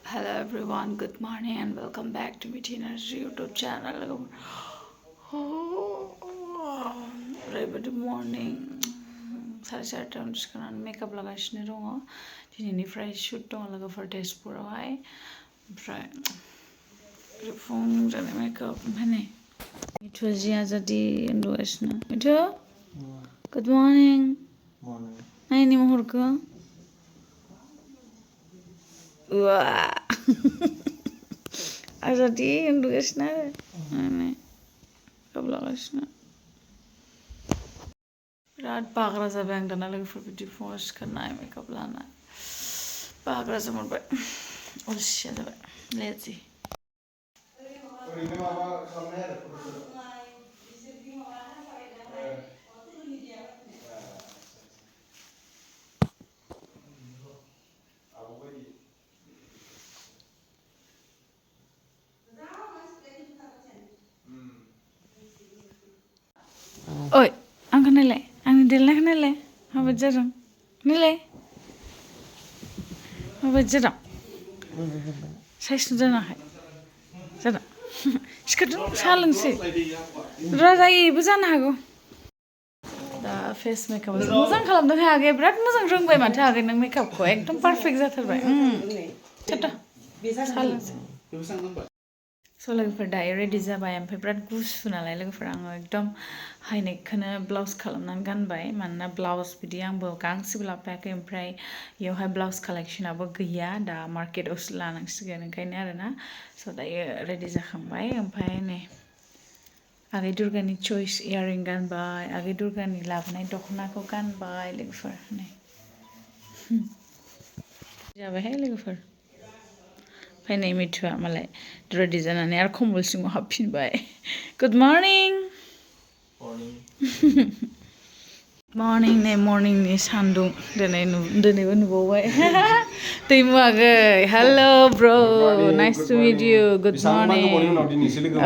Hello everyone, good morning and welcome back to Mithi Narzary YouTube channel. Good morning. Saat sekarang makeup lagasini dong. Ini fresh shoot dong lagu for test pura hai. Phone jadi makeup mana? Itu aja jadi endosna. Itu? Good morning. Morning. Nah ini mahurku. Wah. Azadi endosna. Ini. Kablagasna. Berat bagra जाबाय आं दाना लोगोफोर बिदि फस खानाय makeup लानाय बाग्रा जामोनबाय अलसिया जाबाय लेजि ओइ आंखौ नायलाय आंनि देलायनायखौ नायलाय माबायदि जादों नायलाय माबायदि जादों साइज नुजानाखै जादों सिखारदों साहा लोंसै राजायैबो जानो हागौ दा फेस मेकआप मोजां खालामदों आगै बिराद मोजां रोंबाय माथो आगै नों मेकआपखौ एकदम पारफेक्ट जाथारबाय थाथा साहा लोंसै स' लोगोफोर दायो रेडि जाबाय ओमफ्राय बिराद गुसु नालाय लोगोफोर आङो एकदम हाइनेकखौनो ब्लाउस खालामनानै गानबाय मानोना ब्लाउस बिदि आंबो गांसेबो लाफायाखै ओमफ्राय बेयावहाय ब्लाउस कालेक्सनाबो गैया दा मार्केटआवसो लानांसिगोन ओंखायनो आरोना स' दायो रेडि जाखांबाय ओमफ्राय नै आगै दुर्गानि चइस इयारिं गानबाय आगै दुर्गानि लाबोनाय दख'नाखौ गानबाय लोगोफोर नै जाबायहाय लोगोफोर ओमफ्राय नै मिथुआ मालाय रेडि जानानै आरो कम्बल सिङाव हाबफिनबाय गुड मर्निं मर्निं नै मर्निंनि सान्दुं दिनैबो नुबावबाय दैमु आगै hello' bro' nice to meet you good morning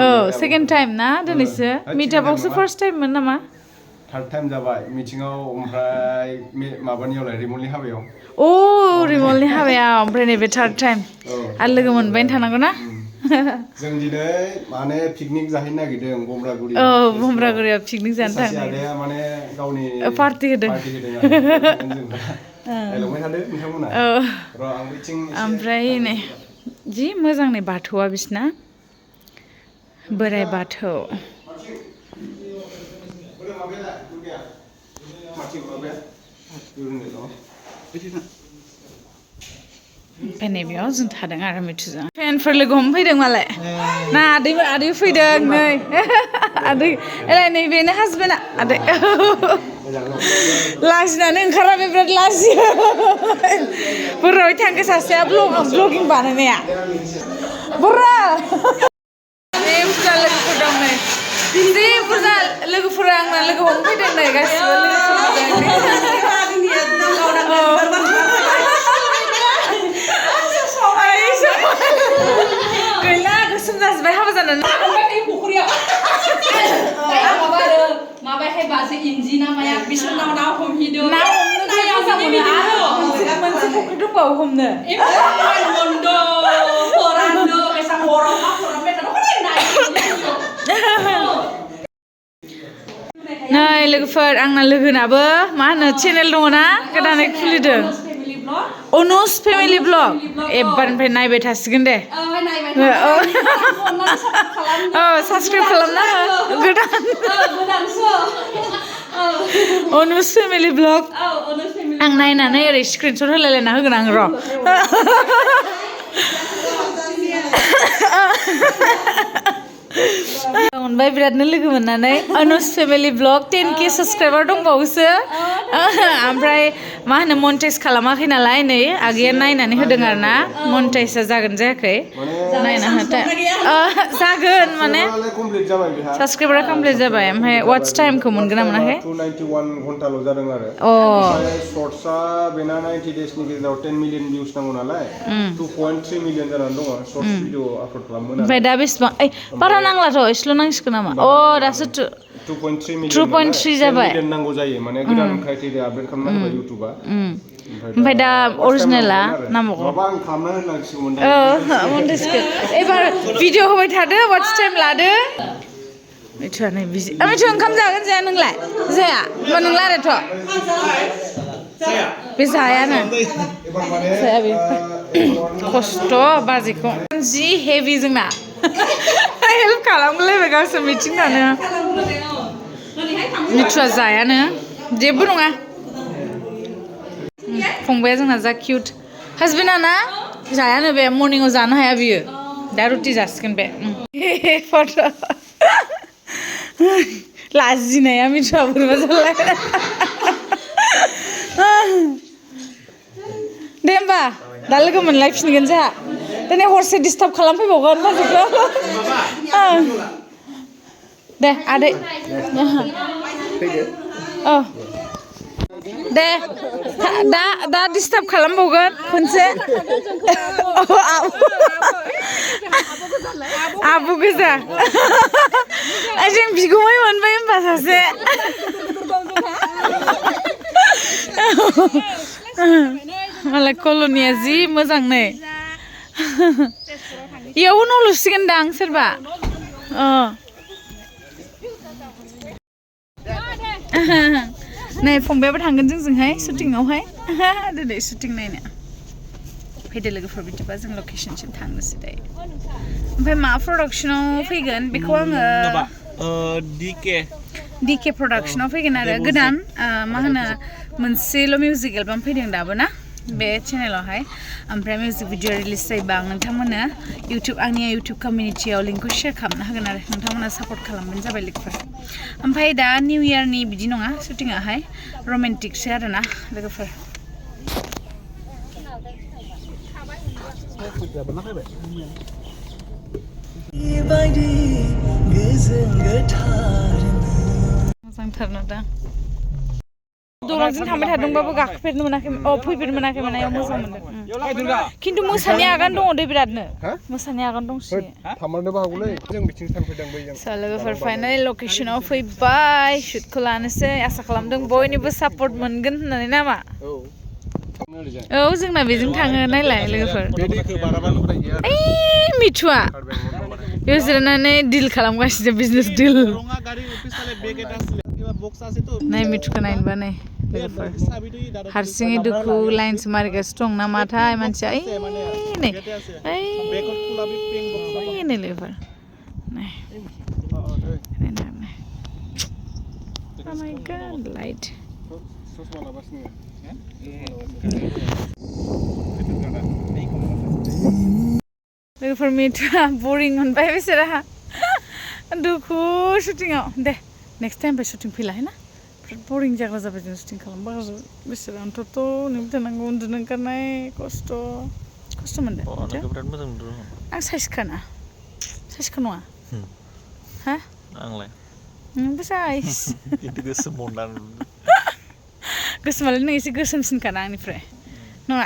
औ सेकेन्ड टाइम ना दिनैसो मिटआपआवसो फार्स्ट टाइममोन नामा थार्ड टाइम जाबाय मिटिंआव ओमफ्राय माबानियावलाय रिमलनि हाबायाव अ रिमलनि हाबायाव ओमफ्राय नैबे थार्ड टाइम आरो लोगो मोनबाय थानांगौ ना जों दिनै माने पिकनिक जाहैनो नागिरदों बमब्रागुरि औ बमब्रागुरियाव पिकनिक जानो थांनो आदाया माने गावनि पार्टि होदों रायलांबाय थादो नोंथांमोना र' आं बिथिं ओमफ्राय नै जि मोजां नै बाथौआ बिसिना बोराइ बाथौ ओमफ्राय नैबेयाव जों थादों आरो मिथुजों फेनफोर लोगो हमफैदों मालाय ना आदै फैदों नै आदै एलाय नैबेनो हासबेन्डआ आदै लाजिनानै ओंखारा बे बिराद लाजियो बोराय थांखो सासेया ब्लगिं बानायनाया बुरा बे बुरजा लोगोफोर दं नै जि बुरजा लोगोफोरा आंना लोगो हमफैदों नै गासिबो गैला गोसोम जाजोब्बाय हाबा जानानै माबाहाय बाजै इन्जि ना माया बिसोरनाव ना हमहैदों ना हमनो मोनसे फुख्रि दंबावो हमनो नै लोगोफोर आंना लोगोनाबो मा होनो चेनेल दङ ना गोदानै खुलिदों अनुस फेमिलि ब्लग एबारनिफ्राय नायबाय थासिगोन दे औ साबसक्राइब खालामना हो गोदान अनुस फेमिलि ब्लग आं नायनानै ओरै स्क्रिनशट होलायलायना होगोन आं र' मोनबाय बिरादनो लोगो मोननानै अनुस फेमिलि ब्लग 10K साबसक्राइबार दंबावोसो ओमफ्राय मा होनो मनिटाइज खालामाखै नालाय नै आगैया नायनानै होदों आरोना मनिटाइजआ जागोन जायाखै नायना होदो जागोन माने साबसक्राइबारा कमप्लिट जाबाय ओमफ्राय वाट्स टाइमखौ मोनगोन ना मोनाखै 291 घन्टाल' जादों आरो शर्ट्सआ बेना 90 डेजनि गेजेराव 10 मिलियन भिउस नांगौ नालाय 2.3 मिलियन जानानै दङ शर्ट्स भिडिअ आपल'ड खालामो ओमफ्राय दा बेसेबां बारा नांलाथ' एसेल' नांसिगोन नामा दासो 2.3 मिलियन जाबाय 10 मिलियन नांगौ जायो माने गोदान क्राइटेरिया आपडेट खालामना होबाय इउटुबआ ओमफ्राय दा अरिजिनेला नांबावगौ माबा आं खालामना होनांसिगौमोन मोनथिगौ एबार भिडिअ होबाय थादो वाच टाइम लादो मिथुआ नै बिजि मिथु ओंखाम जागोन जाया नोंलाय जाया होमबा नों रायलायथ' बे जायानो जाया बे खस्थ' बाजैखौ जि हेभि जोंना हेल्प खालामलायबाय गावसोर मिथिं थानो मिथुआ जायानो जेबो नङा फंबाया जोंना जा किउट हासबेन्डआ ना जायानो बे मर्निंआव जानो हाया बियो दा रुटि जासिगोन बे फट' लाजिनाया मिथुआ बोरैबा जालाय दे होमबा दा लोगो मोनलायफिनगोन जोंहा दिनै हरसे डिस्टार्ब खालामफैबावगोन बाजैखौ दे आदै औ दे दा डिस्टार्ब खालामबावगोन खनसे आब' गोजा जों बिगुमै मोनबाय होनबा सासे मालाय कल'निया जि मोजां नै इयावबो न' लुसिगोनदां सोरबा नै फंबायाबो थांगोन जोंजोंहाय शुटिंआवहाय दिनै शुटिं नायनो फैदो लोगोफोर बिदिबा जों लकेसनसिम थांनोसै दायो ओमफ्राय मा प्रडाक्सनाव फैगोन बेखौ आङो DK प्रडाक्सनाव फैगोन आरो गोदान मा होनो मोनसेल' मिउजिक एलबाम फैदों दाबो ना बे चेनेलावहाय ओमफ्राय मिउजिक भिडिअ रिलिज जायोबा आं नोंथांमोननो आंनि इउटुब कमिउनिटियाव लिंकखौ शेयार खालामना होगोन आरो नोंथांमोना सापर्ट खालामबानो जाबाय लोगोफोर ओमफ्राय दा निउ इयारनि बिदि नङा शुटिंआहाय रमेन्टिकसो आरोना लोगोफोर मोजांथार नुदों दलंजों थांबाय थादोंबाबो गाखोफेरनो मोनाखै फैफेरनो मोनाखैमोन आयाव मोजां मोनदों खिन्थु मोसानि आगान दङ दै बिरादनो मोसानि आगान दंसै थामारनोबो हागौलै जों बिथिं थांफैदों बैजों लोगोफोर फाइनालि लकेसनाव फैबाय शुटखौ लानोसै आसा खालामदों बयनिबो सापर्ट मोनगोन होननानै नामा औ जोंना बेजों थाङो नायलाय लोगोफोर ओइ मिथुआ बेयाव जिरायनानै डिल खालामगासिनो बिजनेस डिल नाय मिथुखौ नायनोबा नै लोगोफोर हारसिङै दुखु लाइन्स मारिगासिनो दं ना माथाय मानसिया नै लोगोफोर नाय Oh my god, light. लोगोफोर मिथुआ बरिं मोनबाय बिसोरहा दुखु शुटिंआव दे नेक्स्ट टाइमनिफ्राय शुटिं फैला है ना बिराद बरिं जाग्रा जाबाय जों शुटिं खालामबा बिसोर आंथ' नेबाय थानांगौ उन्दुनो ओंखारनाय खस्थ' मोनदों बिराद मोजां नुदों आं साइजखा नङा हा आंलाय नोंबो साइज गोसोम मन्दा गोसोमालाय नों एसे गोसोमसिनखाना आंनिफ्राय नङा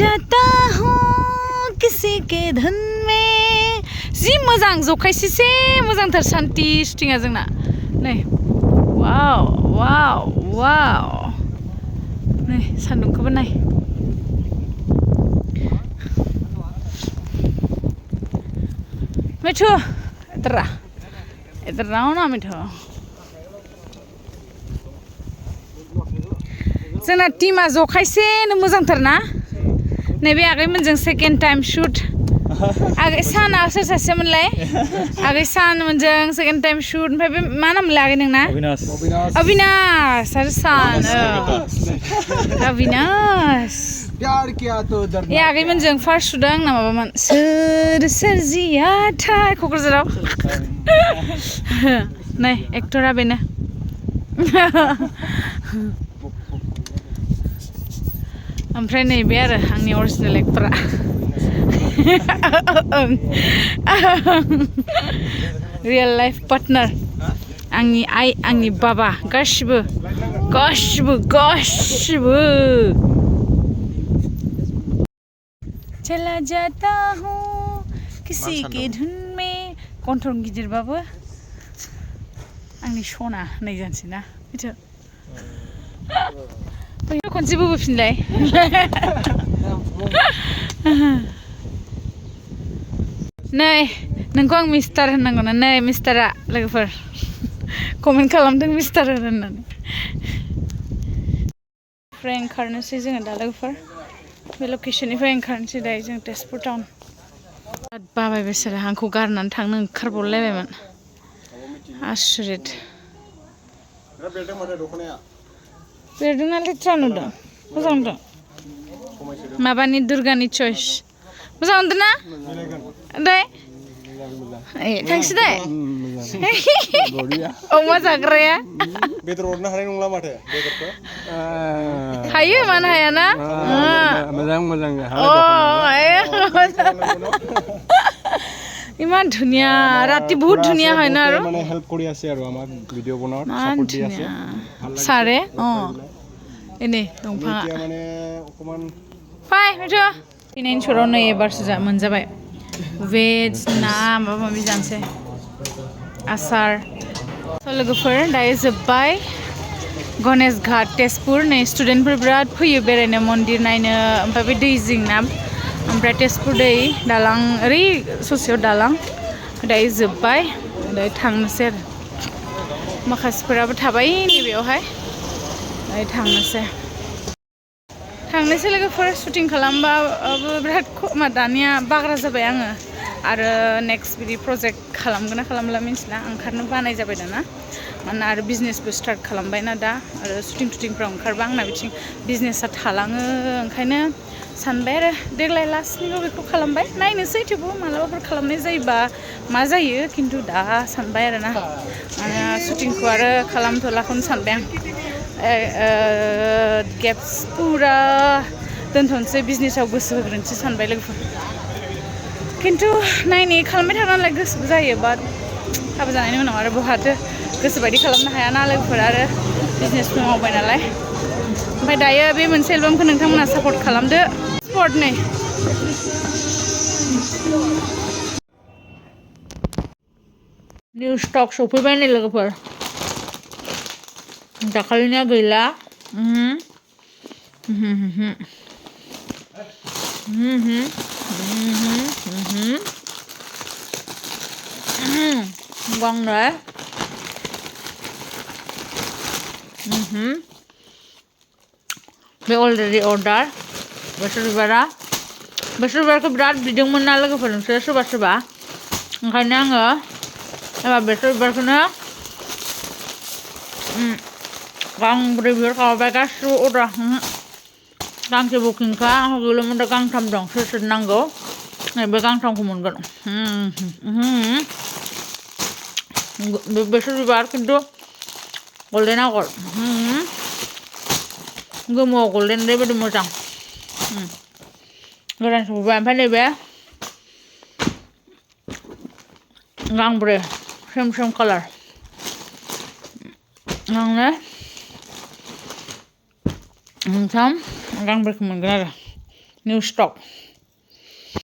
जाता हूँ किसी के धन में जि मोजां जखायसेसे मोजांथार शान्ति शुटिंआ जोंना नै वाव नै सान्दुंखौबो नाय मिठू इधर आओ ना मिठू जोंना टीमा जखायसेनो मोजांथार ना नैबे आगैमोनजों सेकेन्ड टाइम शुट आगै साना सोर सासेमोनलाय आगै सानमोनजों सेकेन्ड टाइम शुट ओमफ्राय बे मा नाममोनलाय आगै नोंना अविनाश आरो सान अविनाश ए आगैमोनजों फार्स्ट शुटआ आंना माबामोन सोर सोरजियाथाय क'क्राझाराव नै एक्टरा बेनो ओमफ्राय नैबे आरो आंनि अरिजिनेल एक्टरा रियेल लाइफ पार्टनार आंनि आइ आंनि बाबा गासिबो चला जाता हूँ किसी के धुन में कन्ट्रल गिदिरबाबो आंनि सना नै जानोसै ना खनसेबो बोफिनलाय नै नोंखौ आं मिस्टार होननांगौ ना नै मिस्टारा लोगोफोर कमेन्ट खालामदों मिस्टार होननानै फ्राय ओंखारनोसै जोङो दा लोगोफोर बे लकेसननिफ्राय ओंखारनोसै दायो जों तेजपुर टाउन बाबाय बिसोरो आंखौ गारनानै थांनो ओंखारबावलायबायमोन आसरित बेरदोंना लेथ्रा नुदों मोजां नुदों माबानि दुर्गानि चइस मोजां नुदों ना दे थांसै दे अमा जाग्राया बेदर हरनो हानाय नंला माथो बेदरखौ हायो मानो हायाना मोजां ইমান ধুনীয়া ৰাতি বহুত ধুনীয়া হয় না আৰু মানে হেল্প কৰি আছে আৰু আমাক ভিডিঅ' বনোৱাত সাপোৰ্ট দি আছে সাৰে এনে দंफाङा এতিয়া মানে অকমান फाय मिथु दिनैनि सराव नै एबारसो मोनजाबाय वेज ना माबा माबि जानोसै आसार लोगोफोर दायो जोब्बाय गणेश घाट तेजपुर नै स्टुडेन्टफोर बिराद फैयो बेरायनो मन्दिर नायनो ओमफ्राय बे दै जिंना ओमफ्राय तेजपुर दै दालां ओरै ससेयाव दालां दायो जोब्बाय दायो थांनोसै आरो माखासेफोराबो थाबाय नैबेयावहाय दायो थांनोसै लोगोफोर शुटिं खालामबाबो बिराद दानिया बाग्रा जाबाय आङो आरो नेक्स्ट बिदि प्रजेक्ट खालामगोन ना खालामला मिन्थिला ओंखारनो बानाय जाबाय दाना मानोना आरो बिजनेसबो स्टार्ट खालामबायना दा आरो शुटिंफ्राव ओंखारबा आंना बिथिं बिजनेसा थालाङो ओंखायनो सानबाय आरो देग्लाय लास्टनिखौ बेखौ खालामबाय नायनोसै थेवबो मालाबाफोर खालामनाय जायोबा मा जायो खिन्थु दा सानबाय आरोना शुटिंखौ आरो खालामथ'लाखौनो सानबाय आं गेप्स पुरा दोनथ'नोसै बिजनेसाव गोसो होग्रोनोसै सानबाय लोगोफोर खिन्थु नायनि खालामबाय थानानैलाय गोसोबो जायो बाट हाबा जानायनि उनाव आरो बहाथो गोसोबायदि खालामनो हायाना लोगोफोर आरो बिजनेसबो मावबाय नालाय ओमफ्राय दायो बे मोनसे एलबामखौ नोंथांमोना सापर्ट खालामदो स्पट नै निउ स्टक सफैबाय नै लोगोफोर दाखालिनिया गैला गांनै बे अलरेडि अर्डार बेसर बिबारखौ बिराद बिदोंमोन ना लोगोफोर नोंसोर सोरबा ओंखायनो आङो एबार बेसर बिबारखौनो गांब्रै बिहर खाबाय गासिबो अर्डार गांसे बुकिंखा आंहा गैल'मोन दा गांथाम दं सोर नांगौ बे गांथामखौ मोनगोन बेसर बिबार खिन्थु गल्डेन आगर गोमोआव गल्डेन ओरैबायदि मोजां गोदान सफैबाय ओमफ्राय नैबे गांब्रै सेम कालार गांनै मोनथाम गांब्रैखौ मोनगोन आरो निउ स्टक